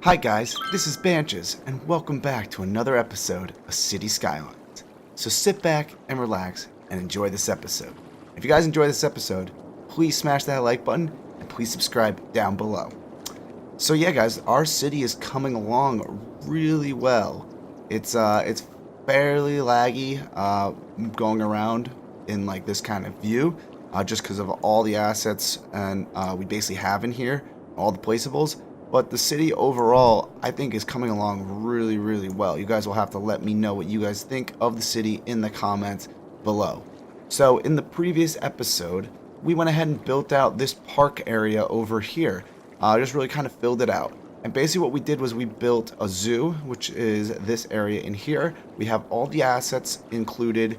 Hi guys, this is Banches, and welcome back to another episode of Cities Skylines. So sit back and relax and enjoy this episode. If you guys enjoy this episode, please smash that like button and please subscribe down below. So yeah guys, our city is coming along really well. It's fairly laggy going around in like this kind of view just because of all the assets and we basically have in here, all the placeables. But the city overall, I think, is coming along really, really well. You guys will have to let me know what you guys think of the city in the comments below. So in the previous episode, we went ahead and built out this park area over here. Just really kind of filled it out. And basically what we did was we built a zoo, which is this area in here. We have all the assets included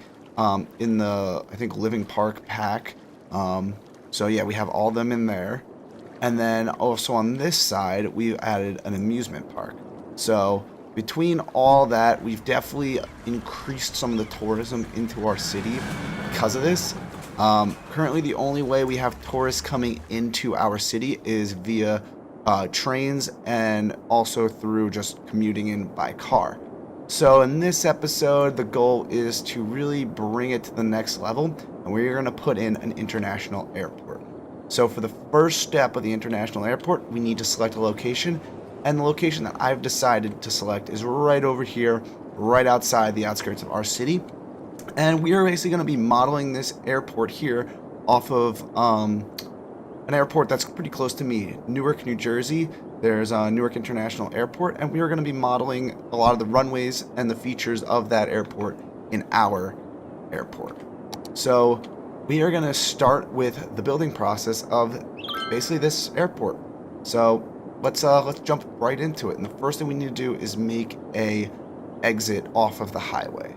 in the, I think, Living Park pack. So yeah, we have all them in there. And then also on this side, we've added an amusement park. So between all that, we've definitely increased some of the tourism into our city because of this. Currently, the only way we have tourists coming into our city is via trains and also through just commuting in by car. So in this episode, the goal is to really bring it to the next level, and we're going to put in an international airport. So for the first step of the international airport, we need to select a location, and the location that I've decided to select is right over here, right outside the outskirts of our city. And we are basically going to be modeling this airport here off of an airport that's pretty close to me, Newark, New Jersey. There's Newark International Airport, and we are going to be modeling a lot of the runways and the features of that airport in our airport. So we are going to start with the building process of basically this airport. So let's jump right into it. And the first thing we need to do is make a exit off of the highway.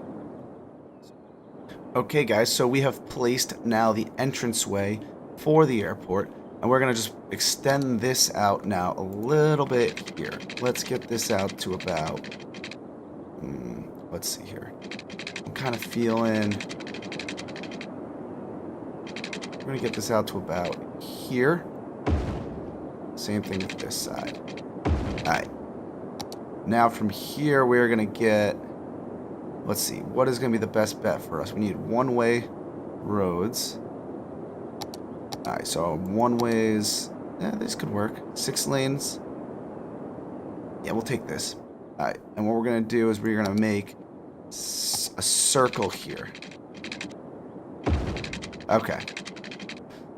Okay guys, so we have placed now the entranceway for the airport, and we're going to just extend this out now a little bit here. Let's get this out to about, let's see here. I'm kind of feeling, we're going to get this out to about here. Same thing with this side. Alright. Now from here, we're going to get, let's see, what is going to be the best bet for us? We need one-way roads. Alright, so one-ways, yeah, this could work. 6 lanes. Yeah, we'll take this. Alright, and what we're going to do is we're going to make a circle here. Okay.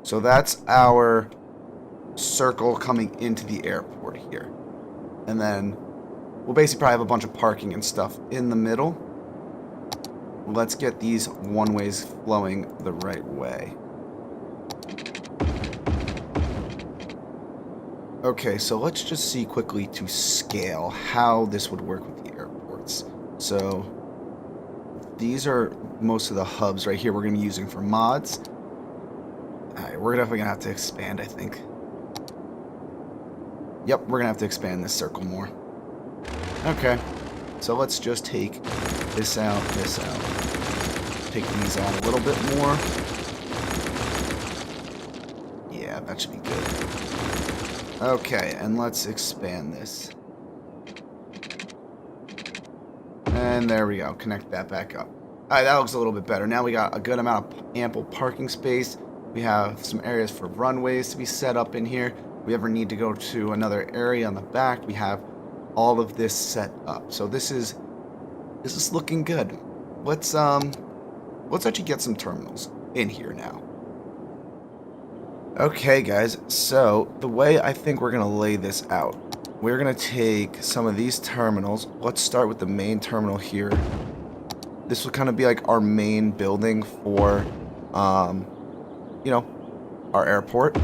So that's our circle coming into the airport here. And then we'll basically probably have a bunch of parking and stuff in the middle. Let's get these one-ways flowing the right way. Okay, so let's just see quickly to scale how this would work with the airports. So these are most of the hubs right here we're going to be using for mods. Alright, we're definitely going to have to expand, I think. Yep, we're going to have to expand this circle more. Okay, so let's just take this out, take these out a little bit more. Yeah, that should be good. Okay, and let's expand this. And there we go, connect that back up. Alright, that looks a little bit better. Now we got a good amount of ample parking space. We have some areas for runways to be set up in here. If we ever need to go to another area on the back, we have all of this set up. So this is looking good. Let's actually get some terminals in here now. Okay guys, so the way I think we're gonna lay this out, we're gonna take some of these terminals. Let's start with the main terminal here. This will kind of be like our main building for you know, our airport.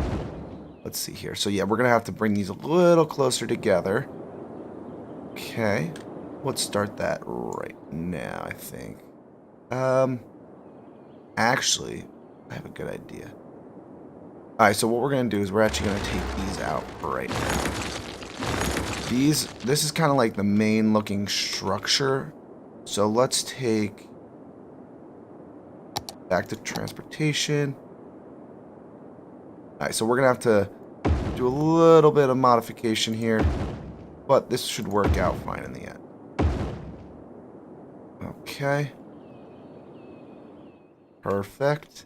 Let's see here. So yeah, we're gonna have to bring these a little closer together. Okay, let's start that right now, I think. Actually, I have a good idea. Alright, so what we're gonna do is we're actually gonna take these out right now. This is kind of like the main looking structure. So let's take back to transportation. Alright, so we're gonna have to do a little bit of modification here. but this should work out fine in the end. Okay. Perfect.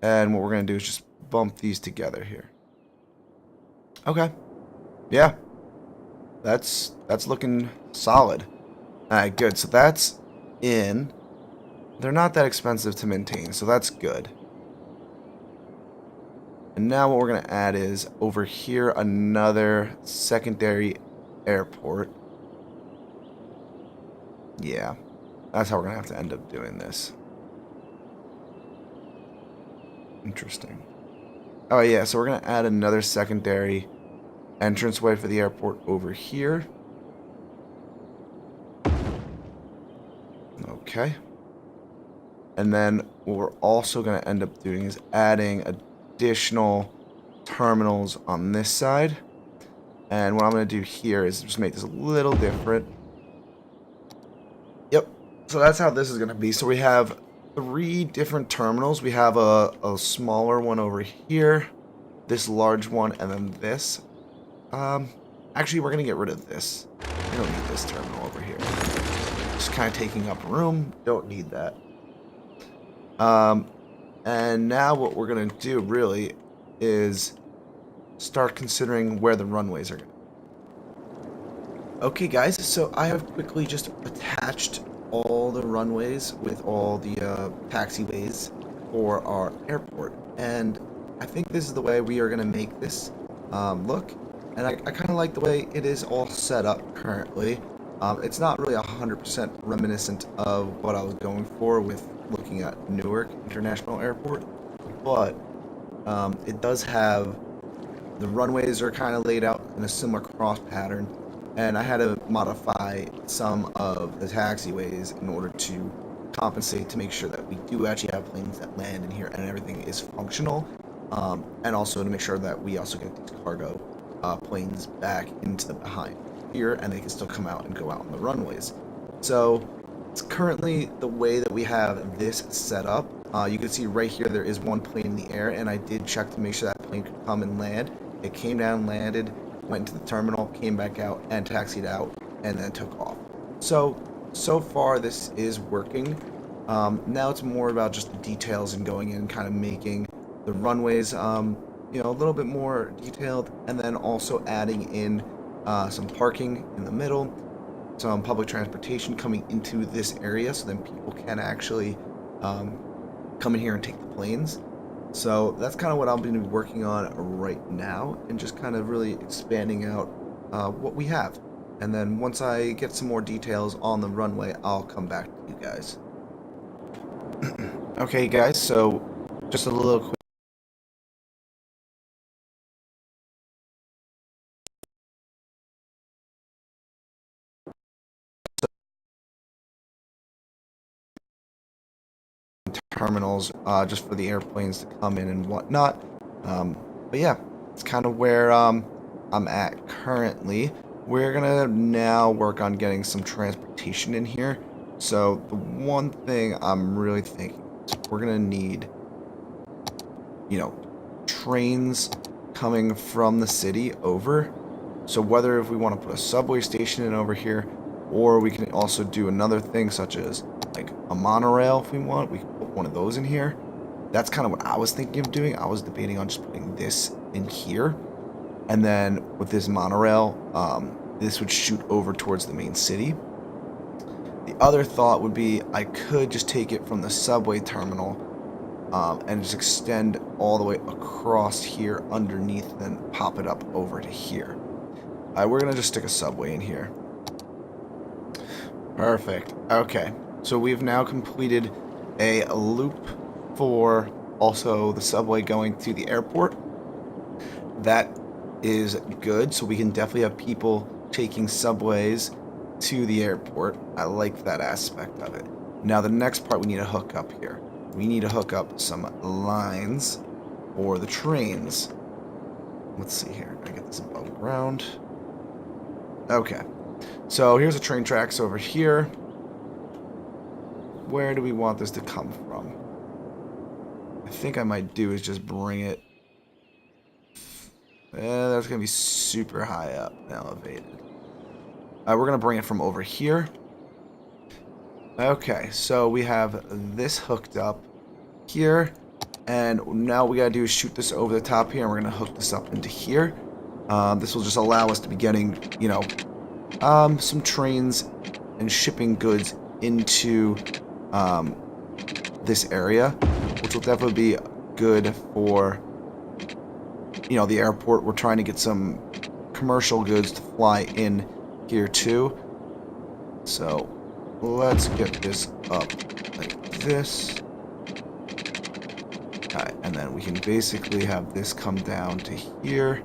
And what we're going to do is just bump these together here. Okay. Yeah. That's looking solid. Alright, good. So that's in. They're not that expensive to maintain, so that's good. And now what we're going to add is over here another secondary airport. Yeah. That's how we're going to have to end up doing this. Interesting. Oh yeah, so we're going to add another secondary entranceway for the airport over here. Okay. And then what we're also going to end up doing is adding additional terminals on this side. And what I'm going to do here is just make this a little different. Yep. So that's how this is going to be. So we have 3 different terminals. We have a smaller one over here, this large one, and then this. Actually, we're going to get rid of this. We don't need this terminal over here. Just kind of taking up room. Don't need that. And now what we're going to do really is start considering where the runways are going to be. Okay, guys, so I have quickly just attached all the runways with all the taxiways for our airport. And I think this is the way we are going to make this look. And I kind of like the way it is all set up currently. It's not really 100% reminiscent of what I was going for with looking at Newark International Airport, but it does have the runways are kind of laid out in a similar cross pattern, and I had to modify some of the taxiways in order to compensate to make sure that we do actually have planes that land in here and everything is functional, and also to make sure that we also get these cargo planes back into the behind here, and they can still come out and go out on the runways. So it's currently the way that we have this set up. You can see right here there is one plane in the air, and I did check to make sure that plane could come and land. It came down, landed, went to the terminal, came back out, and taxied out, and then took off. So far this is working. Now it's more about just the details and going in and kind of making the runways a little bit more detailed, and then also adding in some parking in the middle, some public transportation coming into this area, so then people can actually come in here and take the planes. So that's kind of what I'm going to be working on right now, and just kind of really expanding out what we have. And then once I get some more details on the runway, I'll come back to you guys. Okay, guys, so just a little quick terminals just for the airplanes to come in and whatnot. But yeah, it's kind of where I'm at currently. We're gonna now work on getting some transportation in here. So the one thing I'm really thinking is we're gonna need, trains coming from the city over. So whether if we want to put a subway station in over here, or we can also do another thing such as like a monorail if we want, we can put one of those in here. That's kind of what I was thinking of doing. I was debating on just putting this in here, and then with this monorail, this would shoot over towards the main city. The other thought would be I could just take it from the subway terminal and just extend all the way across here underneath, and then pop it up over to here. We're gonna just stick a subway in here. Perfect. Okay, so we've now completed a loop for also the subway going to the airport. That is good, so we can definitely have people taking subways to the airport. I like that aspect of it. Now the next part we need to hook up here. We need to hook up some lines for the trains. Let's see here. I get this above ground. Okay. So here's the train tracks over here. Where do we want this to come from? I think I might do is just bring it. That's going to be super high up and elevated. We're going to bring it from over here. Okay, so we have this hooked up here. And now we got to do is shoot this over the top here. And we're going to hook this up into here. This will just allow us to be getting, you know, some trains and shipping goods into this area, which will definitely be good for, you know, the airport. We're trying to get some commercial goods to fly in here too. So let's get this up like this. Alright, and then we can basically have this come down to here.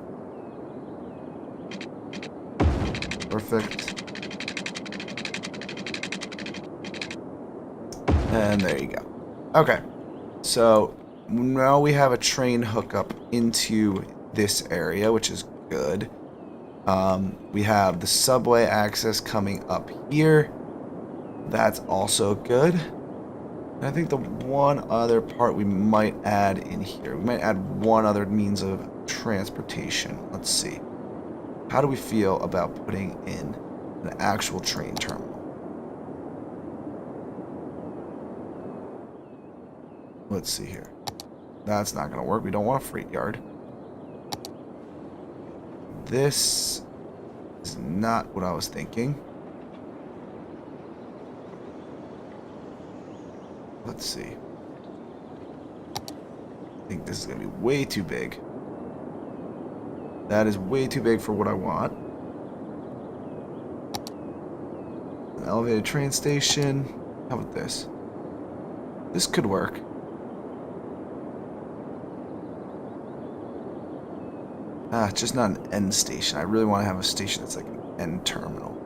Perfect. And there you go. Okay, so now we have a train hookup into this area, which is good. We have the subway access coming up here. That's also good. And I think the one other part we might add in here, we might add one other means of transportation. Let's see. How do we feel about putting in an actual train terminal? Let's see here. That's not going to work. We don't want a freight yard. This is not what I was thinking. Let's see. I think this is going to be way too big. That is way too big for what I want. An elevated train station. How about this? This could work. It's just not an end station. I really want to have a station that's like an end terminal.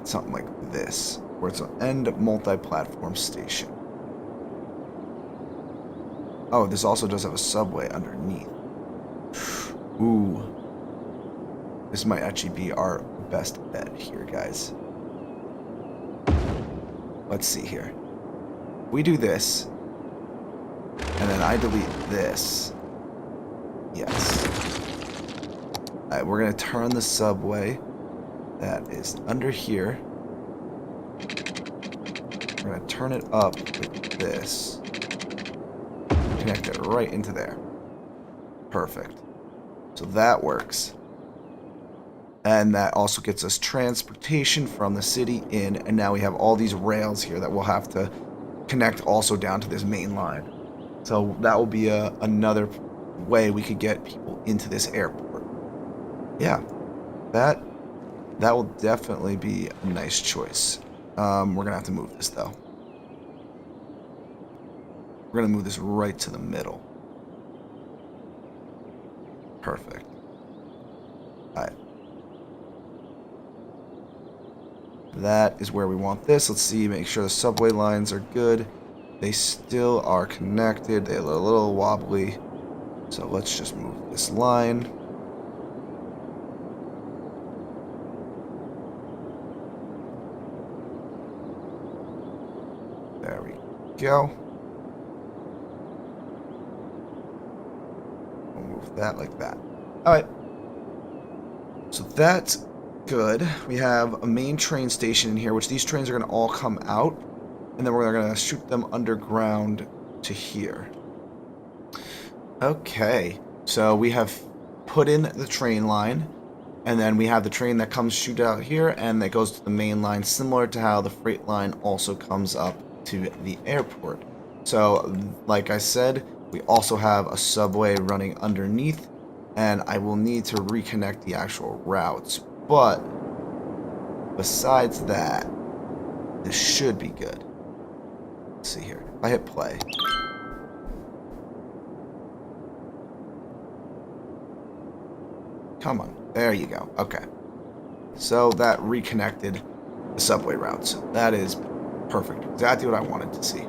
Something like this, where it's an end multi-platform station. Oh, this also does have a subway underneath. Ooh. This might actually be our best bet here, guys. Let's see here. We do this, and then I delete this. Yes. Alright, we're going to turn the subway that is under here. We're going to turn it up with this. Connect it right into there. Perfect. So that works. And that also gets us transportation from the city in. And now we have all these rails here that we'll have to connect also down to this main line. So that will be another way we could get people into this airport. Yeah, that will definitely be a nice choice. We're gonna have to move this though. We're gonna move this right to the middle. Perfect. Alright. That is where we want this. Let's see, make sure the subway lines are good. They still are connected. They're a little wobbly. So let's just move this line. There we go. We'll move that like that. Alright. So that's good. We have a main train station in here, which these trains are going to all come out. And then we're going to shoot them underground to here. Okay, so we have put in the train line, and then we have the train that comes shoot out here, and that goes to the main line, similar to how the freight line also comes up to the airport. So, like I said, we also have a subway running underneath, and I will need to reconnect the actual routes. But, besides that, this should be good. Let's see here. If I hit play... Come on. There you go. Okay. So that reconnected the subway routes. That is perfect. Exactly what I wanted to see.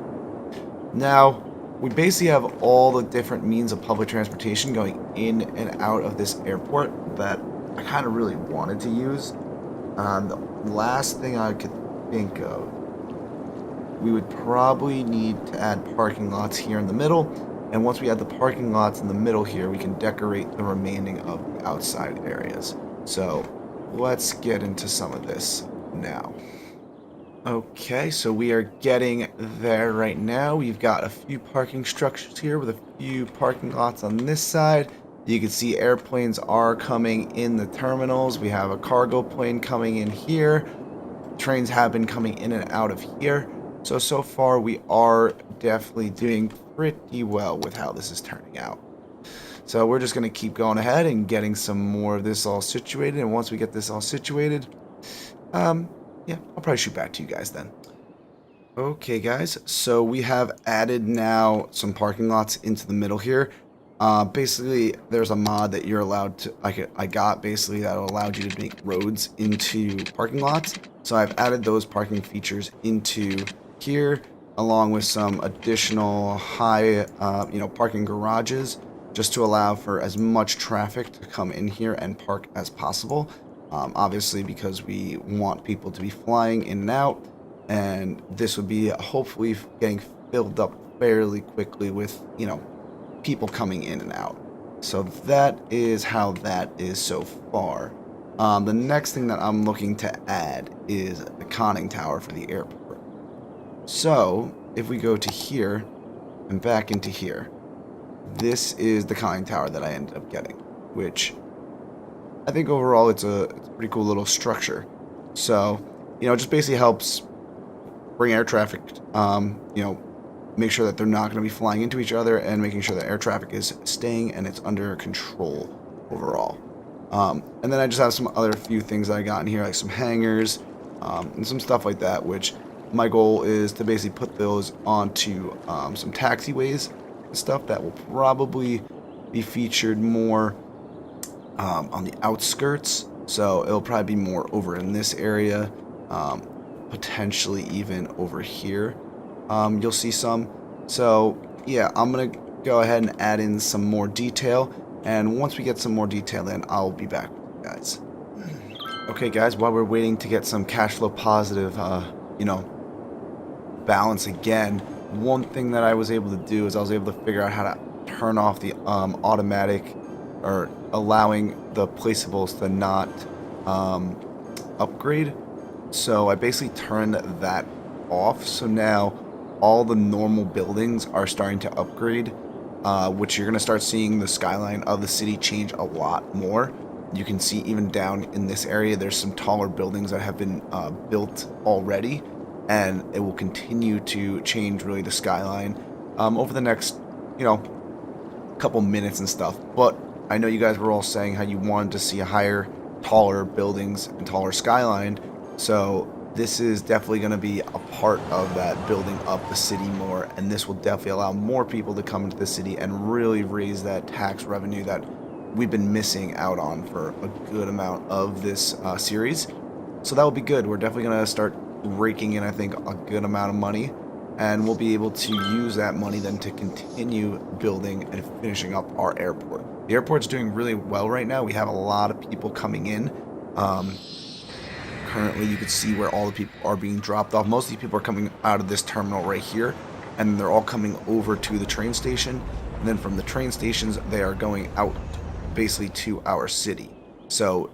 Now, we basically have all the different means of public transportation going in and out of this airport that I kind of really wanted to use. The last thing I could think of, we would probably need to add parking lots here in the middle. And once we add the parking lots in the middle here, we can decorate the remaining of the outside areas. So let's get into some of this now. Okay, so we are getting there right now. We've got a few parking structures here with a few parking lots on this side. You can see airplanes are coming in the terminals. We have a cargo plane coming in here. Trains have been coming in and out of here. So far we are definitely doing pretty well with how this is turning out. So we're just going to keep going ahead and getting some more of this all situated. And once we get this all situated, yeah, I'll probably shoot back to you guys then. Okay, guys, so we have added now some parking lots into the middle here. Basically, there's a mod that you're allowed to, I got basically that allowed you to make roads into parking lots. So I've added those parking features into here, along with some additional high, parking garages, just to allow for as much traffic to come in here and park as possible. Obviously, because we want people to be flying in and out, and this would be hopefully getting filled up fairly quickly with, people coming in and out. So that is how that is so far. The next thing that I'm looking to add is the conning tower for the airport. So if we go to here and back into here, this is the conning tower that I ended up getting, which I think overall it's a pretty cool little structure. So, it just basically helps bring air traffic, make sure that they're not going to be flying into each other, and making sure that air traffic is staying and it's under control overall. And then I just have some other few things that I got in here, like some hangars and some stuff like that, which my goal is to basically put those onto some taxiways and stuff that will probably be featured more on the outskirts. So it'll probably be more over in this area, potentially even over here. You'll see some. So yeah, I'm gonna go ahead and add in some more detail, and once we get some more detail in, I'll be back with you guys. Okay guys, while we're waiting to get some cash flow positive balance again, one thing that I was able to do is I was able to figure out how to turn off the automatic, or allowing the placeables to not upgrade. So I basically turned that off, so now all the normal buildings are starting to upgrade, which you're going to start seeing the skyline of the city change a lot more. You can see even down in this area there's some taller buildings that have been built already, and it will continue to change really the skyline over the next couple minutes and stuff. But I know you guys were all saying how you wanted to see a higher, taller buildings and taller skyline, so this is definitely going to be a part of that, building up the city more, and this will definitely allow more people to come into the city and really raise that tax revenue that we've been missing out on for a good amount of this series. So that will be good. We're definitely going to start raking in, I think, a good amount of money, and we'll be able to use that money then to continue building and finishing up our airport. The airport's doing really well right now. We have a lot of people coming in. Currently, you can see where all the people are being dropped off. Most of these people are coming out of this terminal right here, and they're all coming over to the train station. And then from the train stations, they are going out basically to our city. So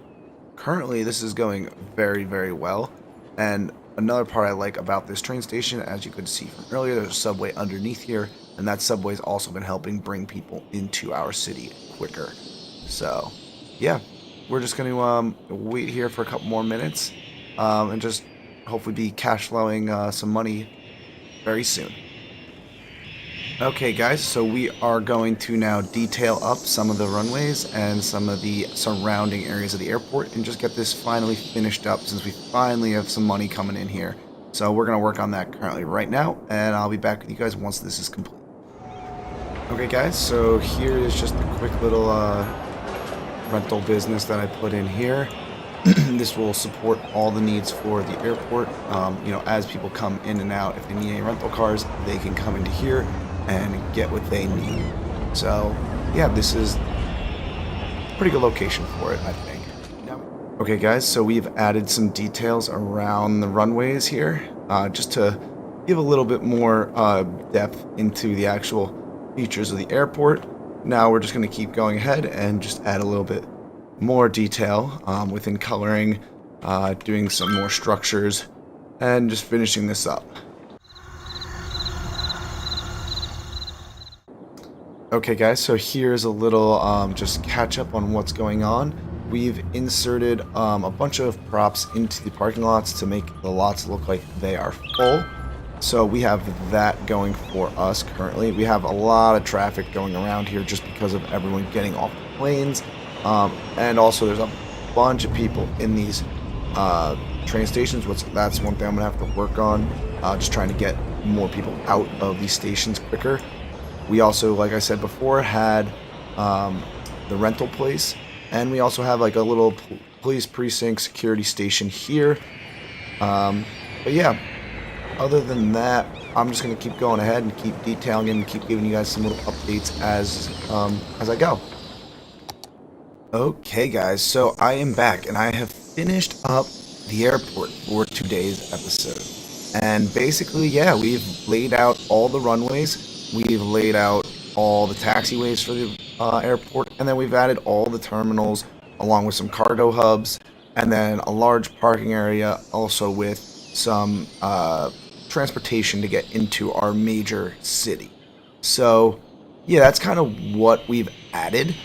currently, this is going very, very well. And another part I like about this train station, as you could see from earlier, there's a subway underneath here, and that subway's also been helping bring people into our city quicker. So yeah, we're just going to wait here for a couple more minutes, and just hopefully be cash flowing some money very soon. Okay guys, so we are going to now detail up some of the runways and some of the surrounding areas of the airport and just get this finally finished up, since we finally have some money coming in here. So we're going to work on that currently right now, and I'll be back with you guys once this is complete. Okay guys, so here is just a quick little rental business that I put in here. This will support all the needs for the airport. As people come in and out, if they need any rental cars, they can come into here and get what they need. So yeah, this is a pretty good location for it, I think. Okay guys, so we've added some details around the runways here, just to give a little bit more depth into the actual features of the airport. Now we're just going to keep going ahead and just add a little bit more detail within coloring, doing some more structures, and just finishing this up. Okay guys, so here's a little just catch up on what's going on. We've inserted a bunch of props into the parking lots to make the lots look like they are full. So we have that going for us currently. We have a lot of traffic going around here just because of everyone getting off the planes. And also there's a bunch of people in these train stations, which that's one thing I'm going to have to work on. Just trying to get more people out of these stations quicker. We also, like I said before, had the rental place, and we also have like a little police precinct security station here. But yeah, other than that, I'm just going to keep going ahead and keep detailing and keep giving you guys some little updates as I go. Okay guys, so I am back, and I have finished up the airport for today's episode. And basically, yeah, we've laid out all the runways. We've laid out all the taxiways for the airport, and then we've added all the terminals along with some cargo hubs, and then a large parking area also with some transportation to get into our major city. So yeah, that's kind of what we've added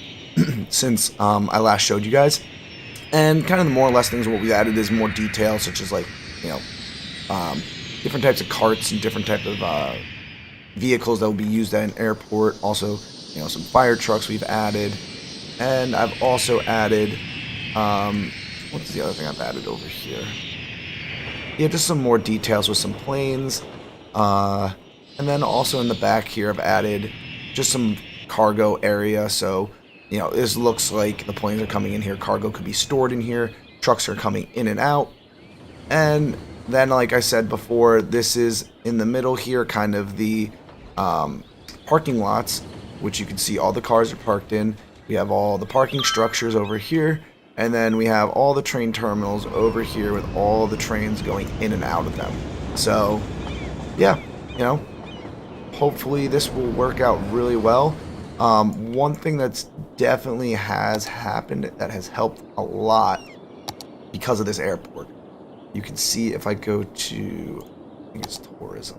since I last showed you guys. And kind of the more or less things what we added is more detail, such as like, you know, different types of carts and different type of vehicles that will be used at an airport. Also, you know, some fire trucks we've added, and I've also added what's the other thing I've added over here? Yeah, just some more details with some planes, and then also in the back here I've added just some cargo area. So, you know, this looks like the planes are coming in here, cargo could be stored in here, trucks are coming in and out. And then, like I said before, this is in the middle here, kind of the parking lots, which you can see all the cars are parked in. We have all the parking structures over here, and then we have all the train terminals over here with all the trains going in and out of them. So, yeah, you know, hopefully this will work out really well. One thing that's definitely has happened that has helped a lot because of this airport. You can see if I go to, I think it's tourism.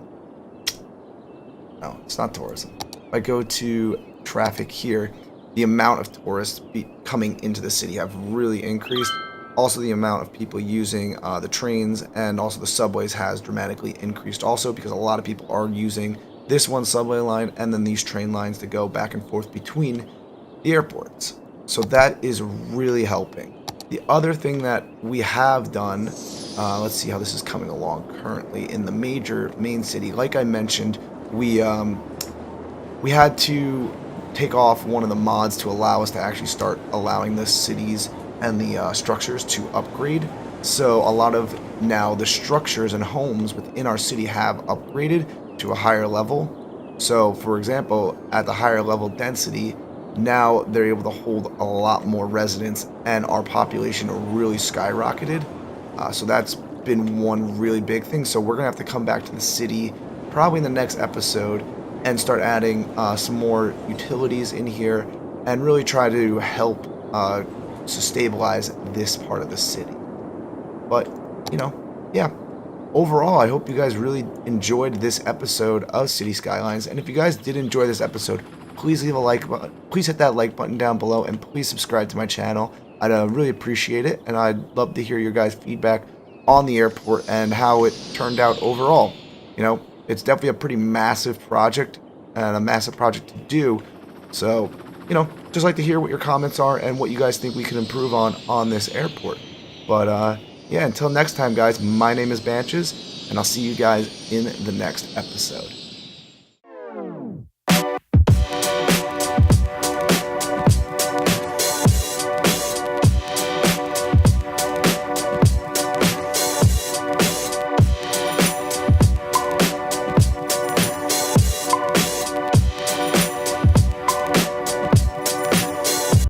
No, it's not tourism. If I go to traffic here, the amount of tourists coming into the city have really increased. Also, the amount of people using the trains and also the subways has dramatically increased also, because a lot of people are using this one subway line and then these train lines to go back and forth between the airports. So that is really helping. The other thing that we have done, let's see how this is coming along currently in the main city. Like I mentioned, we had to take off one of the mods to allow us to actually start allowing the cities and the structures to upgrade. So a lot of now the structures and homes within our city have upgraded to a higher level. So for example, at the higher level density, now they're able to hold a lot more residents, and our population really skyrocketed. So that's been one really big thing. So we're gonna have to come back to the city probably in the next episode and start adding some more utilities in here and really try to help to stabilize this part of the city. But, you know, yeah, overall, I hope you guys really enjoyed this episode of City Skylines. And if you guys did enjoy this episode, please leave a like button, please hit that like button down below, and please subscribe to my channel. I'd really appreciate it, and I'd love to hear your guys' feedback on the airport and how it turned out overall. You know, it's definitely a pretty massive project and a massive project to do. So, you know, just like to hear what your comments are and what you guys think we can improve on this airport. But yeah, until next time, guys, my name is Banches, and I'll see you guys in the next episode.